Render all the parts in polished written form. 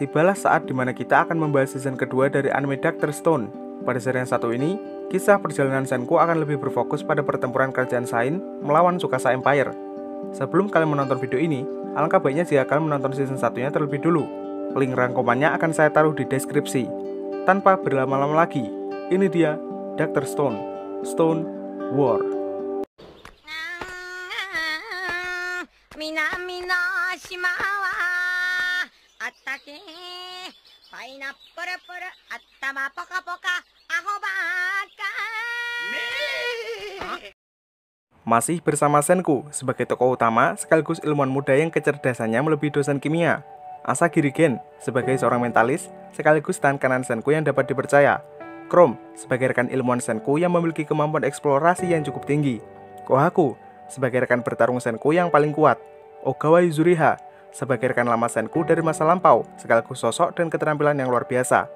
tibalah saat dimana kita akan membahas season kedua dari anime Dr. Stone. Pada seri yang satu ini, kisah perjalanan Senku akan lebih berfokus pada pertempuran kerajaan Sain melawan Tsukasa Empire. Sebelum kalian menonton video ini, alangkah baiknya jika kalian menonton season satunya terlebih dulu. Link rangkumannya akan saya taruh di deskripsi. Tanpa berlama-lama lagi, ini dia Dr. Stone, Stone War. Masih bersama Senku sebagai tokoh utama sekaligus ilmuwan muda yang kecerdasannya melebihi dosen kimia. Asagiri Gen sebagai seorang mentalis sekaligus tangan kanan Senku yang dapat dipercaya. Chrome sebagai rekan ilmuwan Senku yang memiliki kemampuan eksplorasi yang cukup tinggi. Kohaku sebagai rekan bertarung Senku yang paling kuat. Ogawa Yuzuriha sebagai rekan lama Senku dari masa lampau sekaligus sosok dan keterampilan yang luar biasa.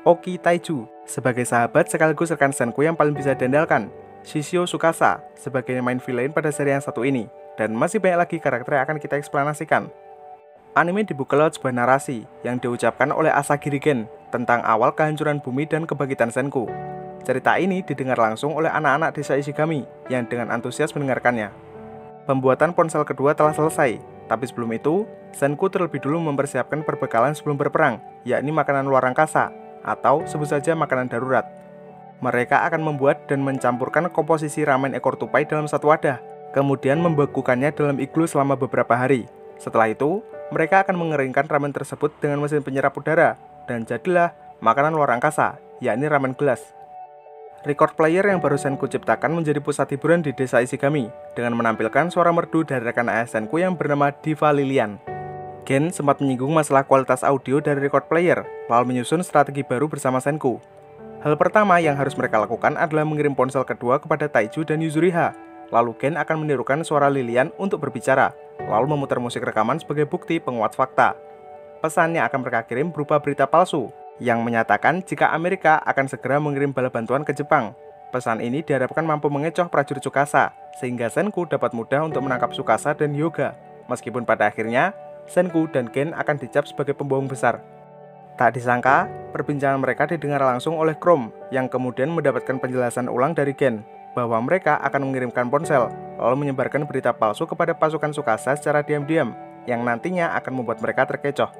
Oki Taiju sebagai sahabat sekaligus rekan Senku yang paling bisa diandalkan. Shishio Tsukasa sebagai main villain pada seri yang satu ini. Dan masih banyak lagi karakter yang akan kita eksplanasikan. Anime dibuka lewat sebuah narasi yang diucapkan oleh Asagiri Gen tentang awal kehancuran bumi dan kebangkitan Senku. Cerita ini didengar langsung oleh anak-anak desa Ishigami yang dengan antusias mendengarkannya. Pembuatan ponsel kedua telah selesai, tapi sebelum itu, Senku terlebih dulu mempersiapkan perbekalan sebelum berperang, yakni makanan luar angkasa, atau sebut saja makanan darurat. Mereka akan membuat dan mencampurkan komposisi ramen ekor tupai dalam satu wadah, kemudian membekukannya dalam iglu selama beberapa hari. Setelah itu, mereka akan mengeringkan ramen tersebut dengan mesin penyerap udara, dan jadilah makanan luar angkasa, yakni ramen gelas. Record player yang baru Senku ciptakan menjadi pusat hiburan di desa Ishigami, dengan menampilkan suara merdu dari rekan AS Senku yang bernama Diva Lilian. Gen sempat menyinggung masalah kualitas audio dari record player, lalu menyusun strategi baru bersama Senku. Hal pertama yang harus mereka lakukan adalah mengirim ponsel kedua kepada Taiju dan Yuzuriha. Lalu Gen akan menirukan suara Lilian untuk berbicara, lalu memutar musik rekaman sebagai bukti penguat fakta. Pesannya akan mereka kirim berupa berita palsu, yang menyatakan jika Amerika akan segera mengirim bala bantuan ke Jepang. Pesan ini diharapkan mampu mengecoh prajurit Tsukasa, sehingga Senku dapat mudah untuk menangkap Tsukasa dan Hyuga. Meskipun pada akhirnya, Senku dan Gen akan dicap sebagai pembohong besar. Tak disangka, perbincangan mereka didengar langsung oleh Chrome, yang kemudian mendapatkan penjelasan ulang dari Gen, bahwa mereka akan mengirimkan ponsel, lalu menyebarkan berita palsu kepada pasukan Tsukasa secara diam-diam, yang nantinya akan membuat mereka terkecoh.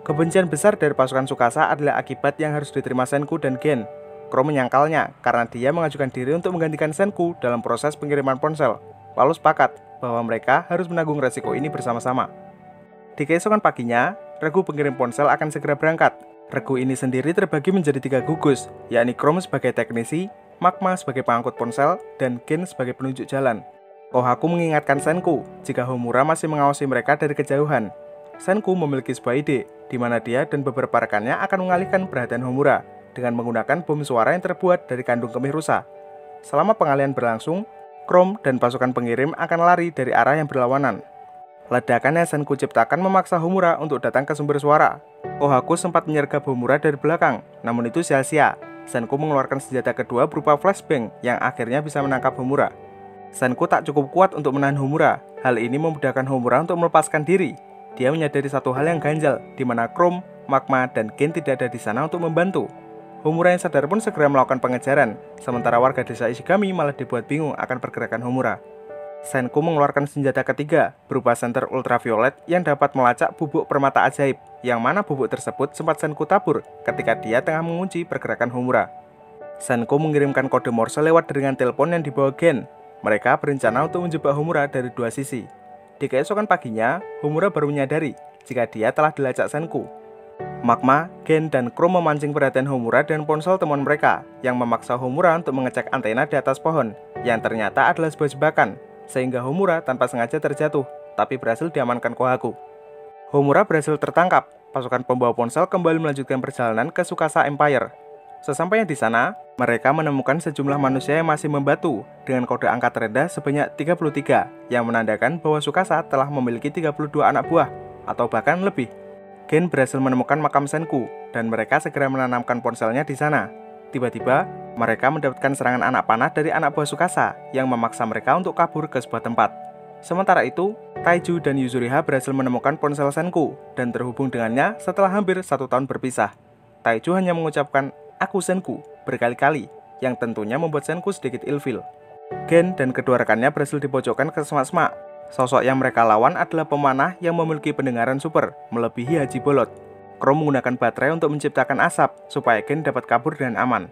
Kebencian besar dari pasukan Tsukasa adalah akibat yang harus diterima Senku dan Gen. Chrome menyangkalnya karena dia mengajukan diri untuk menggantikan Senku dalam proses pengiriman ponsel, lalu sepakat bahwa mereka harus menanggung resiko ini bersama-sama. Di keesokan paginya, regu pengirim ponsel akan segera berangkat. Regu ini sendiri terbagi menjadi 3 gugus, yakni Chrome sebagai teknisi, Magma sebagai pengangkut ponsel, dan Gen sebagai penunjuk jalan. Kohaku mengingatkan Senku jika Homura masih mengawasi mereka dari kejauhan. Senku memiliki sebuah ide, di mana dia dan beberapa rekannya akan mengalihkan perhatian Homura dengan menggunakan bom suara yang terbuat dari kandung kemih rusa. Selama pengalihan berlangsung, Chrome dan pasukan pengirim akan lari dari arah yang berlawanan. Ledakan yang Senku ciptakan memaksa Homura untuk datang ke sumber suara. Kohaku sempat menyergap Homura dari belakang, namun itu sia-sia. Senku mengeluarkan senjata kedua berupa flashbang yang akhirnya bisa menangkap Homura. Senku tak cukup kuat untuk menahan Homura. Hal ini memudahkan Homura untuk melepaskan diri. Dia menyadari satu hal yang ganjal, di mana Chrome, Magma, dan Gen tidak ada di sana untuk membantu. Homura yang sadar pun segera melakukan pengejaran, sementara warga desa Ishigami malah dibuat bingung akan pergerakan Homura. Senku mengeluarkan senjata ketiga berupa senter ultraviolet yang dapat melacak bubuk permata ajaib, yang mana bubuk tersebut sempat Senku tabur ketika dia tengah mengunci pergerakan Homura. Senku mengirimkan kode Morse lewat jaringan telepon yang dibawa Gen. Mereka berencana untuk menjebak Homura dari 2 sisi. Di keesokan paginya, Homura baru menyadari jika dia telah dilacak Senku. Magma, Gen, dan Chrome memancing perhatian Homura dan ponsel teman mereka, yang memaksa Homura untuk mengecek antena di atas pohon, yang ternyata adalah sebuah jebakan, sehingga Homura tanpa sengaja terjatuh, tapi berhasil diamankan Kohaku. Homura berhasil tertangkap. Pasukan pembawa ponsel kembali melanjutkan perjalanan ke Tsukasa Empire. Sesampainya di sana, mereka menemukan sejumlah manusia yang masih membatu dengan kode angka terendah sebanyak 33, yang menandakan bahwa Tsukasa telah memiliki 32 anak buah, atau bahkan lebih. Gen berhasil menemukan makam Senku, dan mereka segera menanamkan ponselnya di sana. Tiba-tiba, mereka mendapatkan serangan anak panah dari anak buah Tsukasa yang memaksa mereka untuk kabur ke sebuah tempat. Sementara itu, Taiju dan Yuzuriha berhasil menemukan ponsel Senku dan terhubung dengannya setelah hampir 1 tahun berpisah. Taiju hanya mengucapkan "aku Senku" berkali-kali, yang tentunya membuat Senku sedikit ilfil. Gen dan kedua rekannya berhasil dipojokkan ke semak-semak. Sosok yang mereka lawan adalah pemanah yang memiliki pendengaran super, melebihi Haji Bolot. Chrome menggunakan baterai untuk menciptakan asap, supaya Gen dapat kabur dengan aman.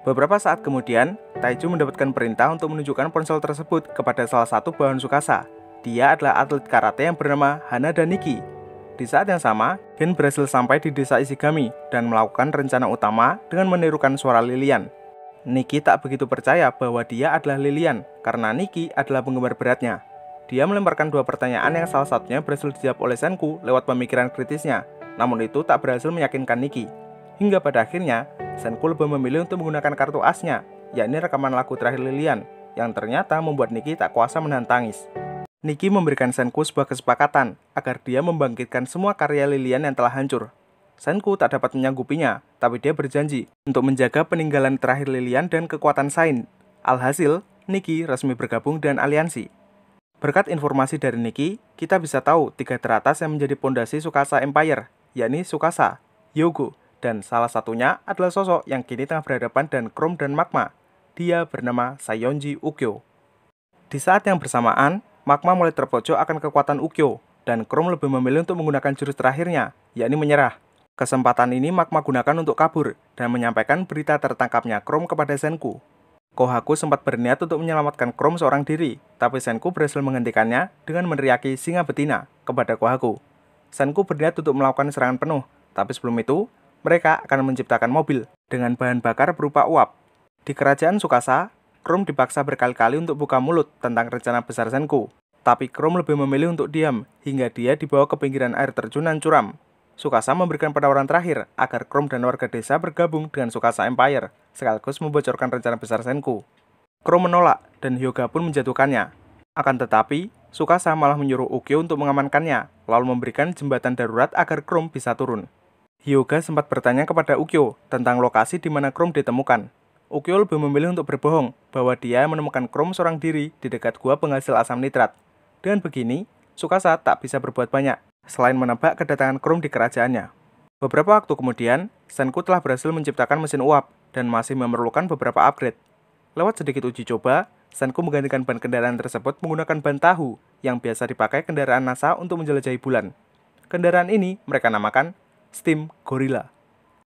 Beberapa saat kemudian, Taiju mendapatkan perintah untuk menunjukkan ponsel tersebut kepada salah satu bawahan Tsukasa. Dia adalah atlet karate yang bernama Hanada Nikki. Di saat yang sama, Gen berhasil sampai di desa Ishigami dan melakukan rencana utama dengan menirukan suara Lilian. Nikki tak begitu percaya bahwa dia adalah Lilian, karena Nikki adalah penggemar beratnya. Dia melemparkan 2 pertanyaan yang salah satunya berhasil dijawab oleh Senku lewat pemikiran kritisnya, namun itu tak berhasil meyakinkan Nikki. Hingga pada akhirnya, Senku lebih memilih untuk menggunakan kartu asnya, yakni rekaman lagu terakhir Lilian, yang ternyata membuat Nikki tak kuasa menahan tangis. Nikki memberikan Senku sebuah kesepakatan agar dia membangkitkan semua karya Lilian yang telah hancur. Senku tak dapat menyanggupinya, tapi dia berjanji untuk menjaga peninggalan terakhir Lilian dan kekuatan Sain. Alhasil, Nikki resmi bergabung dengan aliansi. Berkat informasi dari Nikki, kita bisa tahu 3 teratas yang menjadi pondasi Tsukasa Empire, yakni Tsukasa, Hyogo, dan salah satunya adalah sosok yang kini tengah berhadapan dengan Chrome dan Magma. Dia bernama Saionji Ukyo. Di saat yang bersamaan, Magma mulai terpojok akan kekuatan Ukyo, dan Chrome lebih memilih untuk menggunakan jurus terakhirnya, yakni menyerah. Kesempatan ini Magma gunakan untuk kabur dan menyampaikan berita tertangkapnya Chrome kepada Senku. Kohaku sempat berniat untuk menyelamatkan Chrome seorang diri, tapi Senku berhasil menghentikannya dengan meneriaki singa betina kepada Kohaku. Senku berniat untuk melakukan serangan penuh, tapi sebelum itu, mereka akan menciptakan mobil dengan bahan bakar berupa uap. Di kerajaan Tsukasa, Chrome dipaksa berkali-kali untuk buka mulut tentang rencana besar Senku, tapi Chrome lebih memilih untuk diam hingga dia dibawa ke pinggiran air terjun yang curam. Tsukasa memberikan penawaran terakhir agar Chrome dan warga desa bergabung dengan Tsukasa Empire, sekaligus membocorkan rencana besar Senku. Chrome menolak dan Hyuga pun menjatuhkannya. Akan tetapi, Tsukasa malah menyuruh Ukyo untuk mengamankannya, lalu memberikan jembatan darurat agar Chrome bisa turun. Hyuga sempat bertanya kepada Ukyo tentang lokasi di mana Chrome ditemukan. Ukyo lebih memilih untuk berbohong bahwa dia menemukan Chrome seorang diri di dekat gua penghasil asam nitrat. Dengan begini, Tsukasa tak bisa berbuat banyak selain menebak kedatangan Chrome di kerajaannya. Beberapa waktu kemudian, Senku telah berhasil menciptakan mesin uap dan masih memerlukan beberapa upgrade. Lewat sedikit uji coba, Senku menggantikan ban kendaraan tersebut menggunakan ban tahu yang biasa dipakai kendaraan NASA untuk menjelajahi bulan. Kendaraan ini mereka namakan Steam Gorilla.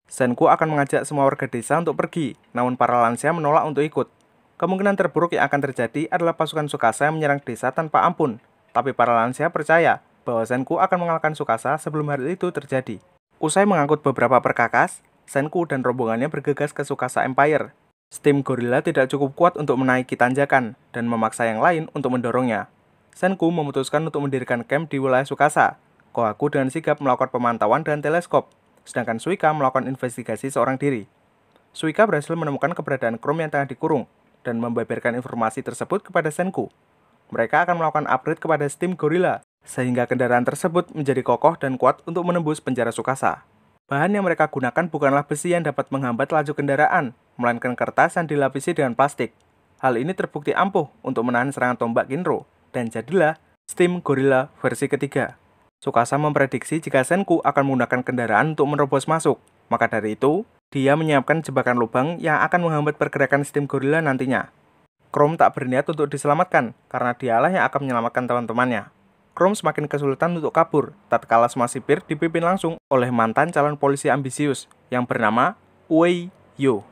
Senku akan mengajak semua warga desa untuk pergi, namun para lansia menolak untuk ikut. Kemungkinan terburuk yang akan terjadi adalah pasukan Tsukasa yang menyerang desa tanpa ampun, tapi para lansia percaya bahwa Senku akan mengalahkan Tsukasa sebelum hal itu terjadi. Usai mengangkut beberapa perkakas, Senku dan rombongannya bergegas ke Tsukasa Empire. Steam Gorilla tidak cukup kuat untuk menaiki tanjakan dan memaksa yang lain untuk mendorongnya. Senku memutuskan untuk mendirikan camp di wilayah Tsukasa. Kohaku dengan sigap melakukan pemantauan dan teleskop, sedangkan Suika melakukan investigasi seorang diri. Suika berhasil menemukan keberadaan Chrome yang tengah dikurung dan membeberkan informasi tersebut kepada Senku. Mereka akan melakukan upgrade kepada Steam Gorilla, sehingga kendaraan tersebut menjadi kokoh dan kuat untuk menembus penjara Tsukasa. Bahan yang mereka gunakan bukanlah besi yang dapat menghambat laju kendaraan, melainkan kertas yang dilapisi dengan plastik. Hal ini terbukti ampuh untuk menahan serangan tombak Ginro, dan jadilah Steam Gorilla versi ketiga. Tsukasa memprediksi jika Senku akan menggunakan kendaraan untuk menerobos masuk, maka dari itu, dia menyiapkan jebakan lubang yang akan menghambat pergerakan Steam Gorilla nantinya. Chrome tak berniat untuk diselamatkan, karena dialah yang akan menyelamatkan teman-temannya. Chrome semakin kesulitan untuk kabur, tatkala semua sipir dipimpin langsung oleh mantan calon polisi ambisius yang bernama Uei Yo.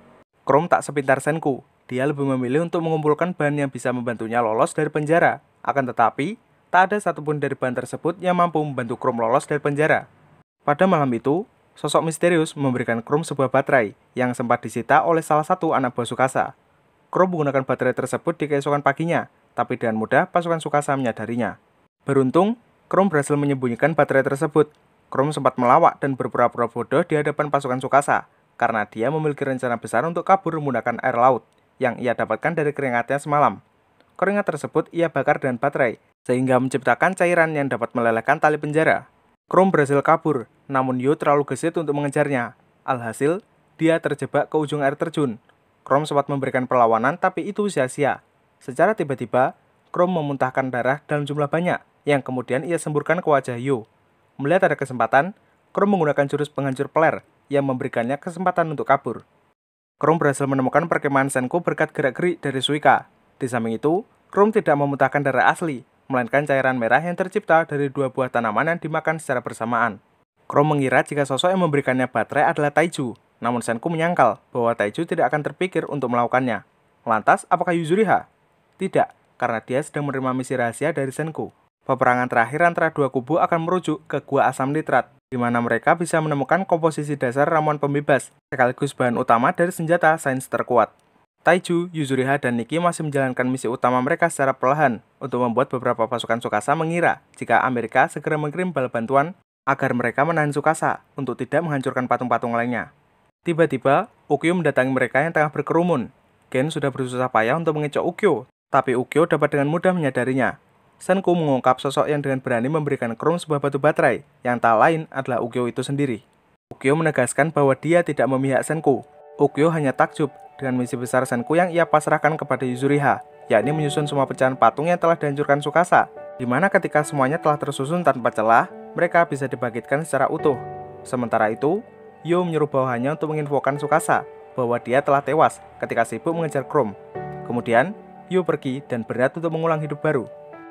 Chrome tak sepintar Senku, dia lebih memilih untuk mengumpulkan bahan yang bisa membantunya lolos dari penjara. Akan tetapi, tak ada satupun dari bahan tersebut yang mampu membantu Chrome lolos dari penjara. Pada malam itu, sosok misterius memberikan Chrome sebuah baterai yang sempat disita oleh salah satu anak buah Tsukasa. Chrome menggunakan baterai tersebut di keesokan paginya, tapi dengan mudah pasukan Tsukasa menyadarinya. Beruntung, Chrome berhasil menyembunyikan baterai tersebut. Chrome sempat melawak dan berpura-pura bodoh di hadapan pasukan Tsukasa, karena dia memiliki rencana besar untuk kabur menggunakan air laut, yang ia dapatkan dari keringatnya semalam. Keringat tersebut ia bakar dengan baterai, sehingga menciptakan cairan yang dapat melelehkan tali penjara. Chrome berhasil kabur, namun Yo terlalu gesit untuk mengejarnya. Alhasil, dia terjebak ke ujung air terjun. Chrome sempat memberikan perlawanan, tapi itu sia-sia. Secara tiba-tiba, Chrome memuntahkan darah dalam jumlah banyak, yang kemudian ia semburkan ke wajah Hyo. Melihat ada kesempatan, Chrome menggunakan jurus penghancur peler, yang memberikannya kesempatan untuk kabur. Chrome berhasil menemukan perkemahan Senku berkat gerak-gerik dari Suika. Di samping itu, Chrome tidak memuntahkan darah asli, melainkan cairan merah yang tercipta dari 2 buah tanaman yang dimakan secara bersamaan. Chrome mengira jika sosok yang memberikannya baterai adalah Taiju, namun Senku menyangkal bahwa Taiju tidak akan terpikir untuk melakukannya. Lantas, apakah Yuzuriha? Tidak, karena dia sedang menerima misi rahasia dari Senku. Peperangan terakhir antara dua kubu akan merujuk ke Gua Asam Nitrat, di mana mereka bisa menemukan komposisi dasar ramuan pembebas, sekaligus bahan utama dari senjata sains terkuat. Taiju, Yuzuriha, dan Nikki masih menjalankan misi utama mereka secara perlahan untuk membuat beberapa pasukan Tsukasa mengira jika Amerika segera mengirim bala bantuan agar mereka menahan Tsukasa untuk tidak menghancurkan patung-patung lainnya. Tiba-tiba, Ukyo mendatangi mereka yang tengah berkerumun. Gen sudah berusaha payah untuk mengecoh Ukyo, tapi Ukyo dapat dengan mudah menyadarinya. Senku mengungkap sosok yang dengan berani memberikan Chrome sebuah batu baterai, yang tak lain adalah Ukyo itu sendiri. Ukyo menegaskan bahwa dia tidak memihak Senku. Ukyo hanya takjub dengan misi besar Senku yang ia pasrahkan kepada Yuzuriha, yakni menyusun semua pecahan patung yang telah dihancurkan Tsukasa, di mana ketika semuanya telah tersusun tanpa celah, mereka bisa dibangkitkan secara utuh. Sementara itu, Hyo menyuruh bawahannya untuk menginfokan Tsukasa bahwa dia telah tewas ketika sibuk mengejar Chrome. Kemudian, Hyo pergi dan berat untuk mengulang hidup baru.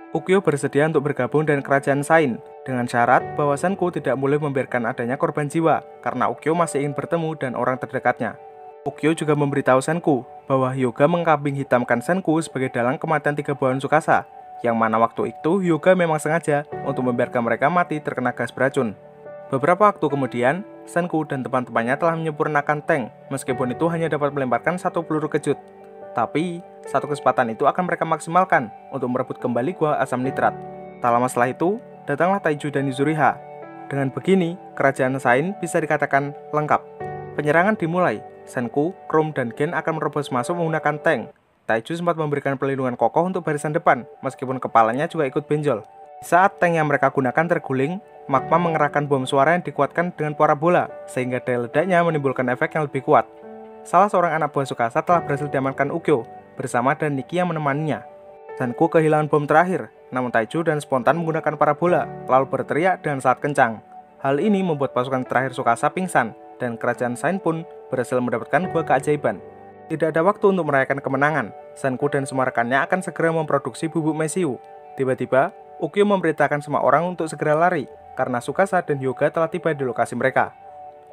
Ukyo bersedia untuk bergabung dengan kerajaan Sain, dengan syarat bahwa Senku tidak boleh membiarkan adanya korban jiwa, karena Ukyo masih ingin bertemu dan orang terdekatnya. Ukyo juga memberitahu Senku bahwa Hyuga mengkambing hitamkan Senku sebagai dalang kematian 3 buahan Tsukasa, yang mana waktu itu Hyuga memang sengaja untuk membiarkan mereka mati terkena gas beracun. Beberapa waktu kemudian, Senku dan teman-temannya telah menyempurnakan tank, meskipun itu hanya dapat melemparkan 1 peluru kejut. Tapi, satu kesempatan itu akan mereka maksimalkan untuk merebut kembali Gua Asam Nitrat. Tak lama setelah itu, datanglah Taiju dan Yuzuriha. Dengan begini, kerajaan Sain bisa dikatakan lengkap. Penyerangan dimulai. Senku, Chrome, dan Gen akan menerobos masuk menggunakan tank. Taiju sempat memberikan perlindungan kokoh untuk barisan depan, meskipun kepalanya juga ikut benjol. Saat tank yang mereka gunakan terguling, Magma mengerahkan bom suara yang dikuatkan dengan parabola, sehingga daya ledaknya menimbulkan efek yang lebih kuat. Salah seorang anak buah Tsukasa telah berhasil diamankan Ukyo, bersama dan Nikki yang menemaninya. Senku kehilangan bom terakhir, namun Taiju dan spontan menggunakan parabola, lalu berteriak dengan sangat kencang. Hal ini membuat pasukan terakhir Tsukasa pingsan, dan kerajaan Sain pun berhasil mendapatkan gua keajaiban. Tidak ada waktu untuk merayakan kemenangan. Senku dan semua rekannya akan segera memproduksi bubuk mesiu. Tiba-tiba, Ukyo memberitakan semua orang untuk segera lari, karena Tsukasa dan Hyuga telah tiba di lokasi mereka.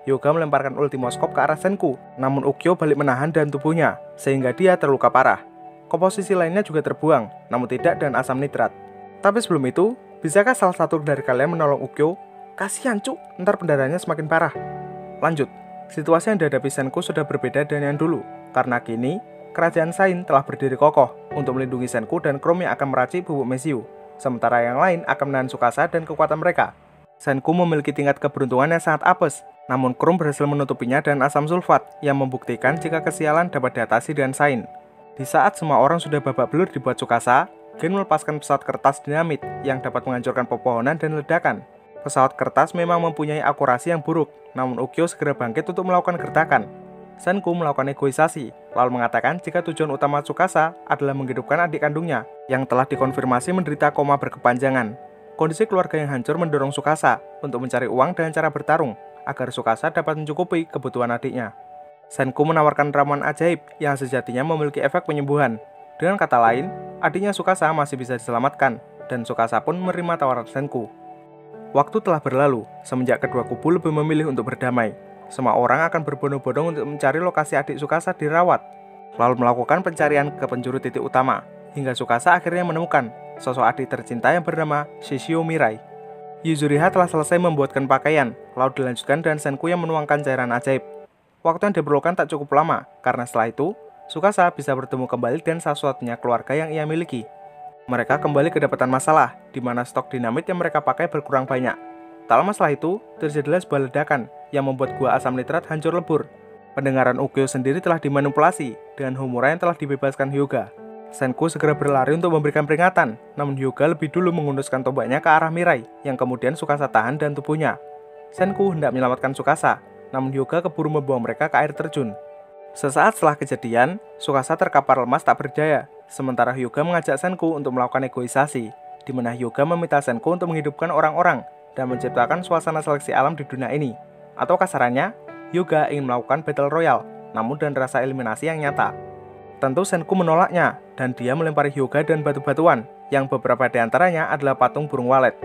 Hyuga melemparkan ultimoskop ke arah Senku, namun Ukyo balik menahan dan tubuhnya, sehingga dia terluka parah. Komposisi lainnya juga terbuang, namun tidak dengan asam nitrat. Tapi sebelum itu, bisakah salah satu dari kalian menolong Ukyo? Kasihan cuk, ntar pendarahannya semakin parah. Lanjut, situasi yang dihadapi Senku sudah berbeda dari yang dulu, karena kini, kerajaan Sain telah berdiri kokoh untuk melindungi Senku dan Chrome yang akan meracik bubuk mesiu, sementara yang lain akan menahan Tsukasa dan kekuatan mereka. Senku memiliki tingkat keberuntungan yang sangat apes, namun Chrome berhasil menutupinya dengan asam sulfat yang membuktikan jika kesialan dapat diatasi dengan Sain. Di saat semua orang sudah babak belur dibuat Tsukasa, Gen melepaskan pesawat kertas dinamit yang dapat menghancurkan pepohonan dan ledakan. Pesawat kertas memang mempunyai akurasi yang buruk, namun Ukyo segera bangkit untuk melakukan gertakan. Senku melakukan negosiasi, lalu mengatakan jika tujuan utama Tsukasa adalah menghidupkan adik kandungnya yang telah dikonfirmasi menderita koma berkepanjangan. Kondisi keluarga yang hancur mendorong Tsukasa untuk mencari uang dengan cara bertarung, agar Tsukasa dapat mencukupi kebutuhan adiknya. Senku menawarkan ramuan ajaib yang sejatinya memiliki efek penyembuhan. Dengan kata lain, adiknya Tsukasa masih bisa diselamatkan, dan Tsukasa pun menerima tawaran Senku. Waktu telah berlalu, semenjak kedua kubu lebih memilih untuk berdamai. Semua orang akan berbondong-bondong untuk mencari lokasi adik Tsukasa dirawat, lalu melakukan pencarian ke penjuru titik utama, hingga Tsukasa akhirnya menemukan sosok adik tercinta yang bernama Shishio Mirai. Yuzuriha telah selesai membuatkan pakaian, lalu dilanjutkan dengan Senku yang menuangkan cairan ajaib. Waktu yang diperlukan tak cukup lama, karena setelah itu, Tsukasa bisa bertemu kembali dengan satu-satunya keluarga yang ia miliki. Mereka kembali kedapatan masalah, di mana stok dinamit yang mereka pakai berkurang banyak. Tak lama setelah itu, terjadilah sebuah ledakan yang membuat gua asam nitrat hancur lebur. Pendengaran Ukyo sendiri telah dimanipulasi dengan Homura yang telah dibebaskan Hyuga. Senku segera berlari untuk memberikan peringatan, namun Hyuga lebih dulu mengunduskan tombaknya ke arah Mirai, yang kemudian Tsukasa tahan dan tubuhnya. Senku hendak menyelamatkan Tsukasa, namun Hyuga keburu membuang mereka ke air terjun. Sesaat setelah kejadian, Tsukasa terkapar lemas tak berdaya, sementara Hyuga mengajak Senku untuk melakukan negosiasi, di mana Hyuga meminta Senku untuk menghidupkan orang-orang dan menciptakan suasana seleksi alam di dunia ini. Atau kasarannya, Hyuga ingin melakukan battle royale, namun dengan rasa eliminasi yang nyata. Tentu Senku menolaknya, dan dia melempari Hyuga dan batu-batuan, yang beberapa di antaranya adalah patung burung walet.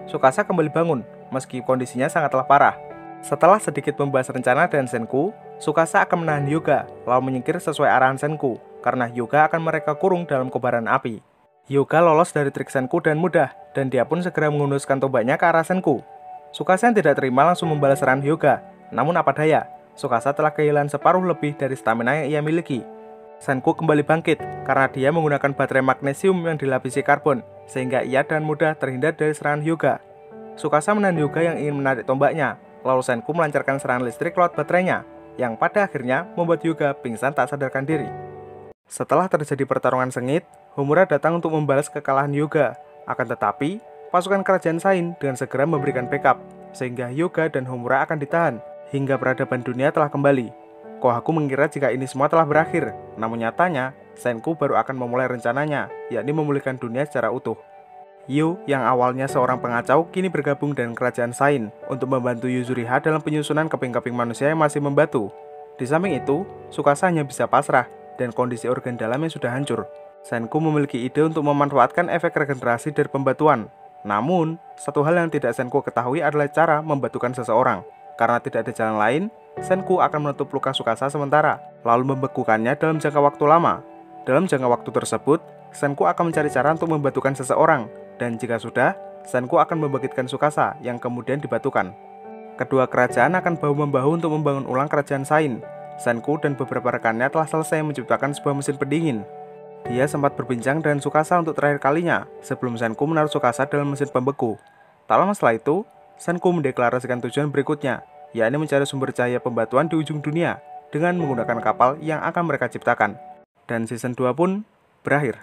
Tsukasa kembali bangun, meski kondisinya sangatlah parah. Setelah sedikit membahas rencana dengan Senku, Tsukasa akan menahan Hyuga, lalu menyingkir sesuai arahan Senku, karena Hyuga akan mereka kurung dalam kobaran api. Hyuga lolos dari trik Senku dan mudah, dan dia pun segera menghunuskan tombaknya ke arah Senku. Tsukasa yang tidak terima langsung membalas serangan Hyuga, namun apa daya, Tsukasa telah kehilangan separuh lebih dari stamina yang ia miliki. Senku kembali bangkit, karena dia menggunakan baterai magnesium yang dilapisi karbon, sehingga ia dengan mudah terhindar dari serangan Hyuga. Tsukasa menahan Hyuga yang ingin menarik tombaknya, lalu Senku melancarkan serangan listrik lewat baterainya, yang pada akhirnya membuat Hyuga pingsan tak sadarkan diri. Setelah terjadi pertarungan sengit, Homura datang untuk membalas kekalahan Hyuga. Akan tetapi, pasukan kerajaan Sain dengan segera memberikan backup, sehingga Hyuga dan Homura akan ditahan, hingga peradaban dunia telah kembali. Kohaku mengira jika ini semua telah berakhir, namun nyatanya, Senku baru akan memulai rencananya, yakni memulihkan dunia secara utuh. Yu, yang awalnya seorang pengacau, kini bergabung dengan kerajaan Sain untuk membantu Yuzuriha dalam penyusunan keping-keping manusia yang masih membatu. Di samping itu, Tsukasa hanya bisa pasrah, dan kondisi organ dalamnya sudah hancur. Senku memiliki ide untuk memanfaatkan efek regenerasi dari pembatuan. Namun, satu hal yang tidak Senku ketahui adalah cara membatukan seseorang. Karena tidak ada jalan lain, Senku akan menutup luka Tsukasa sementara, lalu membekukannya dalam jangka waktu lama. Dalam jangka waktu tersebut, Senku akan mencari cara untuk membatukan seseorang, dan jika sudah, Senku akan membangkitkan Tsukasa yang kemudian dibatukan. Kedua kerajaan akan bahu-membahu untuk membangun ulang kerajaan Sain. Senku dan beberapa rekannya telah selesai menciptakan sebuah mesin pendingin. Dia sempat berbincang dengan Tsukasa untuk terakhir kalinya, sebelum Senku menaruh Tsukasa dalam mesin pembeku. Tak lama setelah itu, Senku mendeklarasikan tujuan berikutnya, yakni mencari sumber cahaya pembatuan di ujung dunia, dengan menggunakan kapal yang akan mereka ciptakan. Dan season 2 pun berakhir.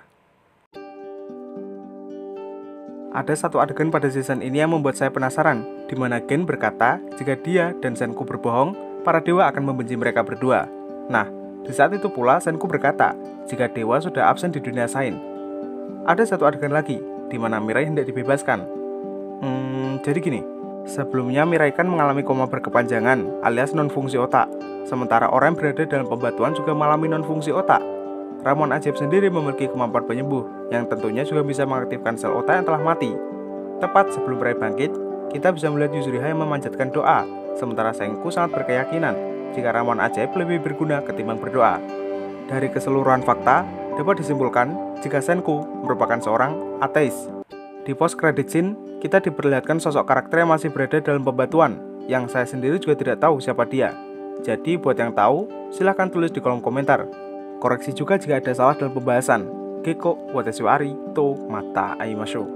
Ada satu adegan pada season ini yang membuat saya penasaran, di mana Gen berkata jika dia dan Senku berbohong, para dewa akan membenci mereka berdua. Nah, di saat itu pula Senku berkata jika dewa sudah absen di dunia Sain. Ada satu adegan lagi, di mana Mirai hendak dibebaskan. Jadi gini, sebelumnya Mirai kan mengalami koma berkepanjangan alias non-fungsi otak, sementara orang yang berada dalam pembatuan juga mengalami non-fungsi otak. Ramuan ajaib sendiri memiliki kemampuan penyembuh, yang tentunya juga bisa mengaktifkan sel otak yang telah mati. Tepat sebelum Mirai bangkit, kita bisa melihat Yuzuriha yang memanjatkan doa, sementara Senku sangat berkeyakinan jika ramuan ajaib lebih berguna ketimbang berdoa. Dari keseluruhan fakta, dapat disimpulkan jika Senku merupakan seorang ateis. Di post credit scene, kita diperlihatkan sosok karakter yang masih berada dalam pembatuan, yang saya sendiri juga tidak tahu siapa dia. Jadi buat yang tahu, silahkan tulis di kolom komentar. Koreksi juga jika ada salah dalam pembahasan. Keiko, watashi wa ari to mata aimashou.